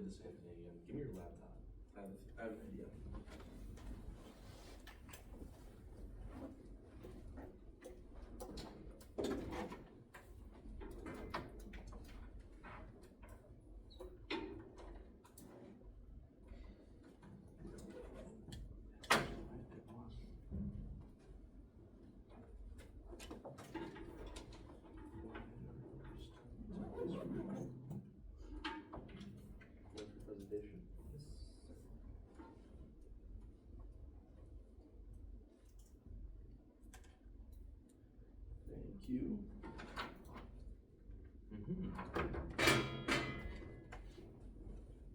did the same thing again. Give me your laptop. I have an idea. Presentation. Thank you.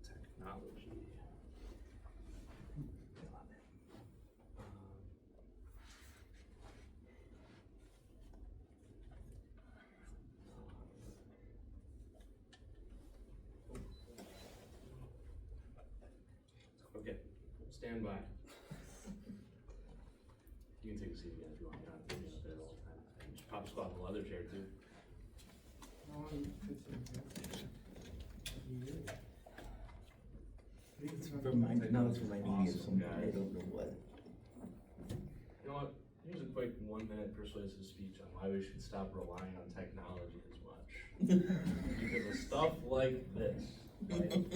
Technology. Okay, stand by. You can take a seat again if you want. You're not taking up there all the time. You should probably squat in the leather chair too. Now it's reminding me of something, I don't know what. You know what? Here's a quick 1-minute persuasive speech on why we should stop relying on technology as much. Because of stuff like this. Right?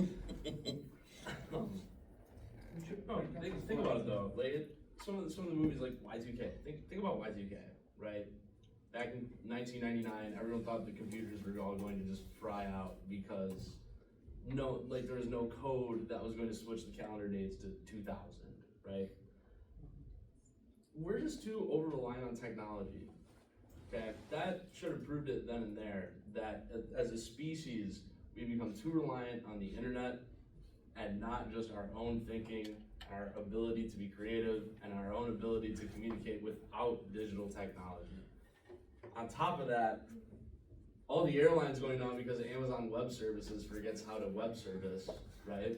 No, think about it though. Like some of the movies like Y2K. Think about Y2K, right? Back in 1999, everyone thought the computers were all going to just fry out because there was no code that was going to switch the calendar dates to 2000, right? We're just too over reliant on technology. Okay, that should have proved it then and there that as a species we become too reliant on the internet and not just our own thinking, our ability to be creative, and our own ability to communicate without digital technology. On top of that, all the airlines going down because Amazon Web Services forgets how to web service, right?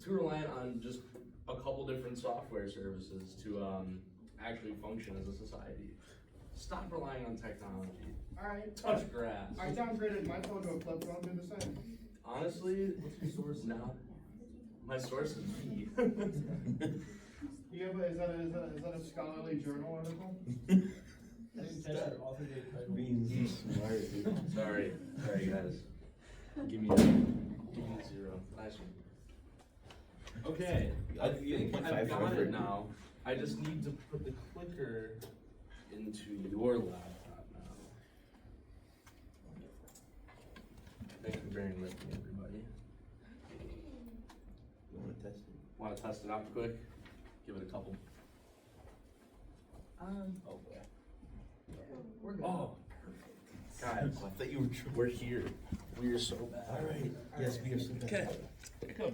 Too reliant on just a couple different software services to actually function as a society. Stop relying on technology. All right. Touch grass. I downgraded my phone to a flip phone, do the same. Honestly, what's your source now? My source is me. Yeah, but is that a scholarly journal article? I didn't catch your author date title. Being smart, dude. Sorry guys. Give me a 0. Nice one. Okay, I think I've got it now. I just need to put the clicker into your laptop now. Thanks for bearing with me, everybody. You wanna test it? Want to test it out quick? Give it a couple. Oh boy. We're good. Oh, perfect. Guys, I thought you were we're here. We are so bad. Alright, yes, we are so bad. Okay.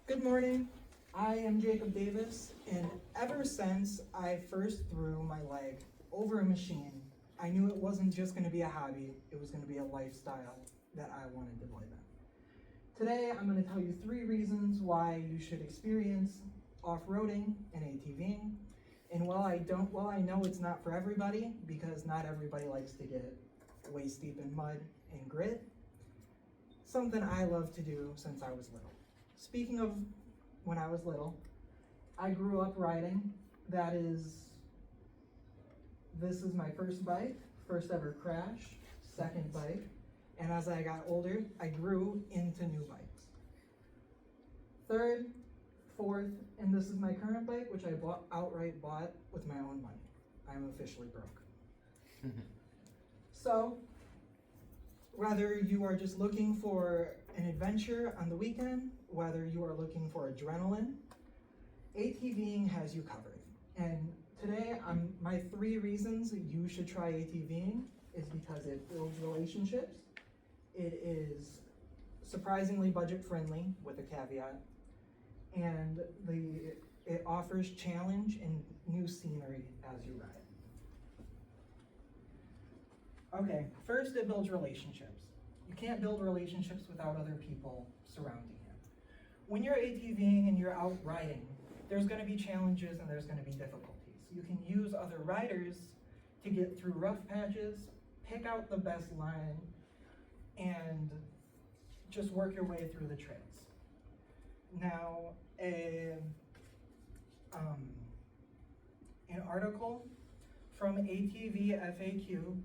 Good morning. I am Jacob Davis, and ever since I first threw my leg over a machine, I knew it wasn't just going to be a hobby, it was going to be a lifestyle that I wanted to live in. Today, I'm going to tell you 3 reasons why you should experience off-roading and ATVing. And while I know it's not for everybody, because not everybody likes to get waist deep in mud and grit, something I love to do since I was little. Speaking of when I was little, I grew up riding. This is my first bike, first ever crash, second bike, and as I got older, I grew into new bikes. Third, fourth, and this is my current bike, which I outright bought with my own money. I'm officially broke. So, whether you are just looking for an adventure on the weekend, whether you are looking for adrenaline, ATVing has you covered. And today, my 3 reasons that you should try ATVing is because it builds relationships, it is surprisingly budget friendly with a caveat, and it offers challenge and new scenery as you ride. Okay, first it builds relationships. You can't build relationships without other people surrounding you. When you're ATVing and you're out riding, there's gonna be challenges and there's gonna be difficulties. You can use other riders to get through rough patches, pick out the best line, and just work your way through the trails. Now, an article from ATV FAQ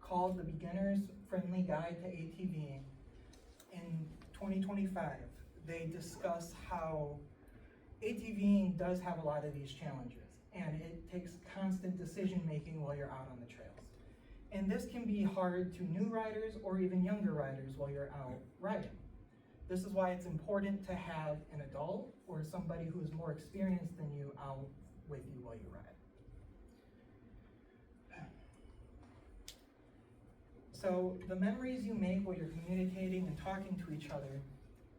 called The Beginner's Friendly Guide to ATVing in 2025, they discuss how ATVing does have a lot of these challenges, and it takes constant decision making while you're out on the trails. And this can be hard to new riders or even younger riders while you're out riding. This is why it's important to have an adult or somebody who is more experienced than you out with you while you ride. So the memories you make while you're communicating and talking to each other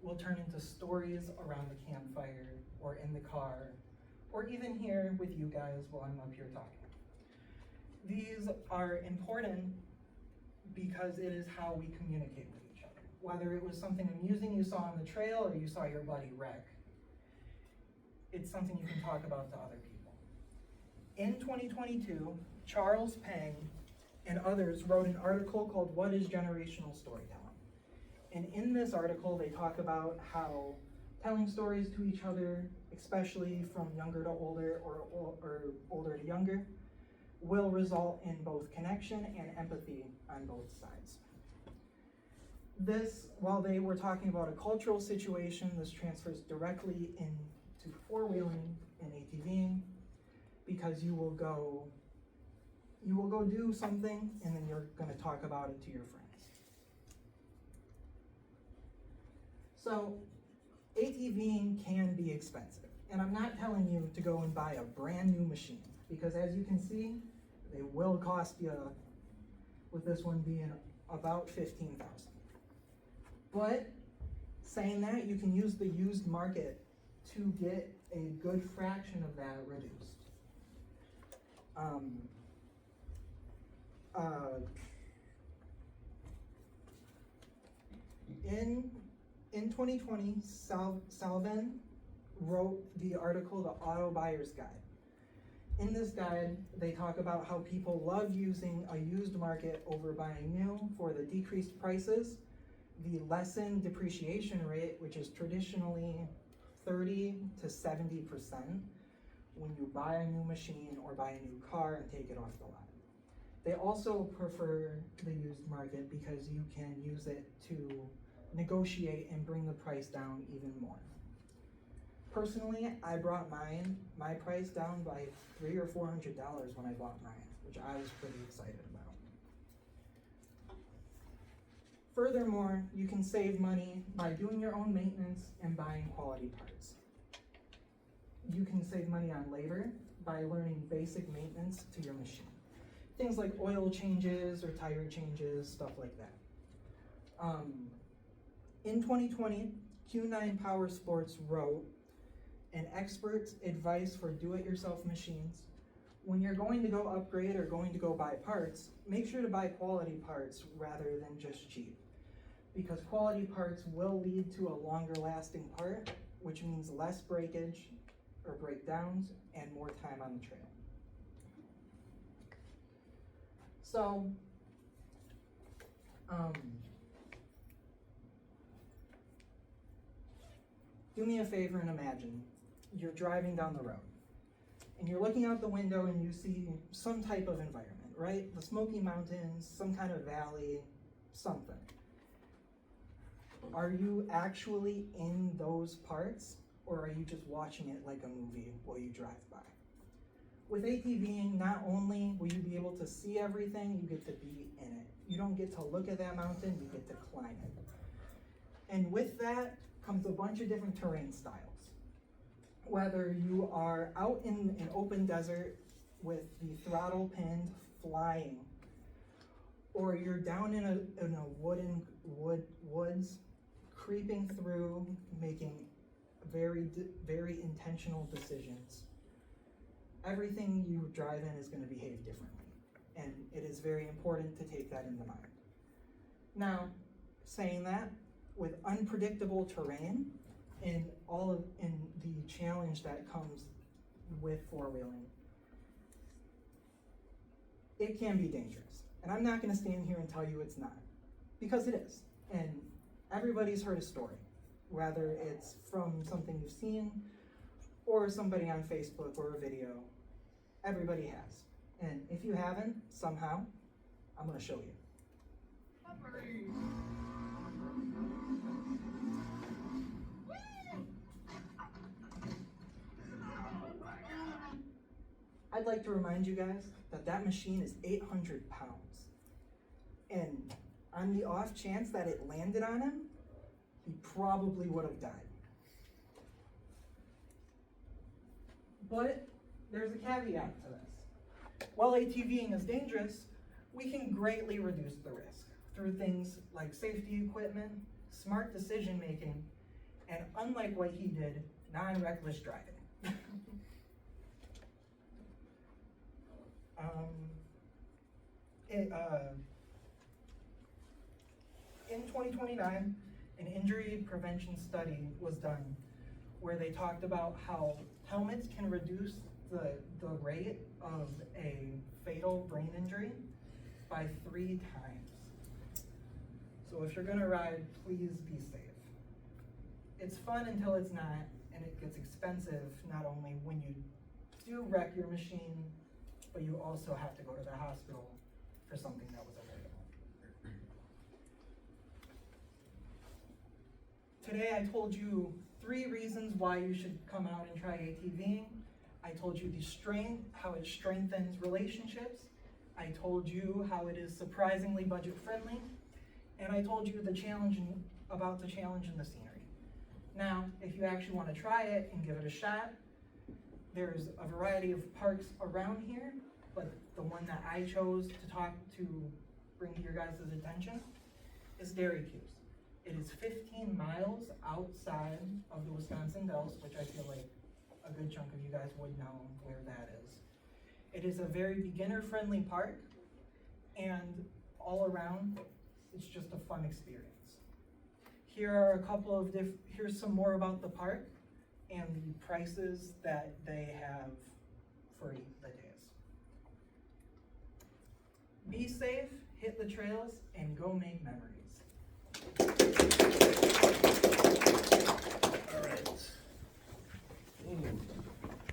will turn into stories around the campfire or in the car, or even here with you guys while I'm up here talking. These are important because it is how we communicate with each other. Whether it was something amusing you saw on the trail or you saw your buddy wreck, it's something you can talk about to other people. In 2022, Charles Peng and others wrote an article called "What is Generational Storytelling?" And in this article, they talk about how telling stories to each other, especially from younger to older or older to younger, will result in both connection and empathy on both sides. This, while they were talking about a cultural situation, this transfers directly into four-wheeling and ATVing, because you will go do something and then you're going to talk about it to your friends. So ATVing can be expensive, and I'm not telling you to go and buy a brand new machine, because as you can see, they will cost you, with this one being about $15,000. But saying that, you can use the used market to get a good fraction of that reduced. In 2020, Salven wrote the article, The Auto Buyer's Guide. In this guide, they talk about how people love using a used market over buying new for the decreased prices, the lessened depreciation rate, which is traditionally 30 to 70% when you buy a new machine or buy a new car and take it off the lot. They also prefer the used market because you can use it to negotiate and bring the price down even more. Personally, I brought my price down by $300 or $400 when I bought mine, which I was pretty excited about. Furthermore, you can save money by doing your own maintenance and buying quality parts. You can save money on labor by learning basic maintenance to your machine. Things like oil changes or tire changes, stuff like that. In 2020, Q9 Power Sports wrote an expert's advice for do-it-yourself machines. When you're going to go upgrade or going to go buy parts, make sure to buy quality parts rather than just cheap, because quality parts will lead to a longer lasting part, which means less breakage or breakdowns and more time on the trail. So, do me a favor and imagine you're driving down the road and you're looking out the window and you see some type of environment, right? The Smoky Mountains, some kind of valley, something. Are you actually in those parts, or are you just watching it like a movie while you drive by? With ATVing, not only will you be able to see everything, you get to be in it. You don't get to look at that mountain, you get to climb it. And with that comes a bunch of different terrain styles. Whether you are out in an open desert with the throttle pinned flying, or you're down in a woods, creeping through, making very intentional decisions. Everything you drive in is going to behave differently, and it is very important to take that into mind. Now, saying that, with unpredictable terrain and the challenge that comes with four-wheeling, it can be dangerous. And I'm not going to stand here and tell you it's not, because it is. And Everybody's heard a story, whether it's from something you've seen or somebody on Facebook or a video. Everybody has. And if you haven't, somehow, I'm gonna show you. I'd like to remind you guys that that machine is 800 pounds. And on the off chance that it landed on him, he probably would have died. But there's a caveat to this. While ATVing is dangerous, we can greatly reduce the risk through things like safety equipment, smart decision making, and unlike what he did, non-reckless driving. In 2029, an injury prevention study was done where they talked about how helmets can reduce the rate of a fatal brain injury by 3 times. So if you're gonna ride, please be safe. It's fun until it's not, and it gets expensive not only when you do wreck your machine, but you also have to go to the hospital for something that was avoidable. Today I told you 3 reasons why you should come out and try ATVing. I told you how it strengthens relationships. I told you how it is surprisingly budget friendly. And I told you about the challenge in the scenery. Now, if you actually want to try it and give it a shot, there's a variety of parks around here, but the one that I chose to bring to your guys' attention is Derrycuse. It is 15 miles outside of the Wisconsin Dells, which I feel like a good chunk of you guys would know where that is. It is a very beginner-friendly park, and all around, it's just a fun experience. Here are here's some more about the park and the prices that they have for the days. Be safe, hit the trails, and go make memories.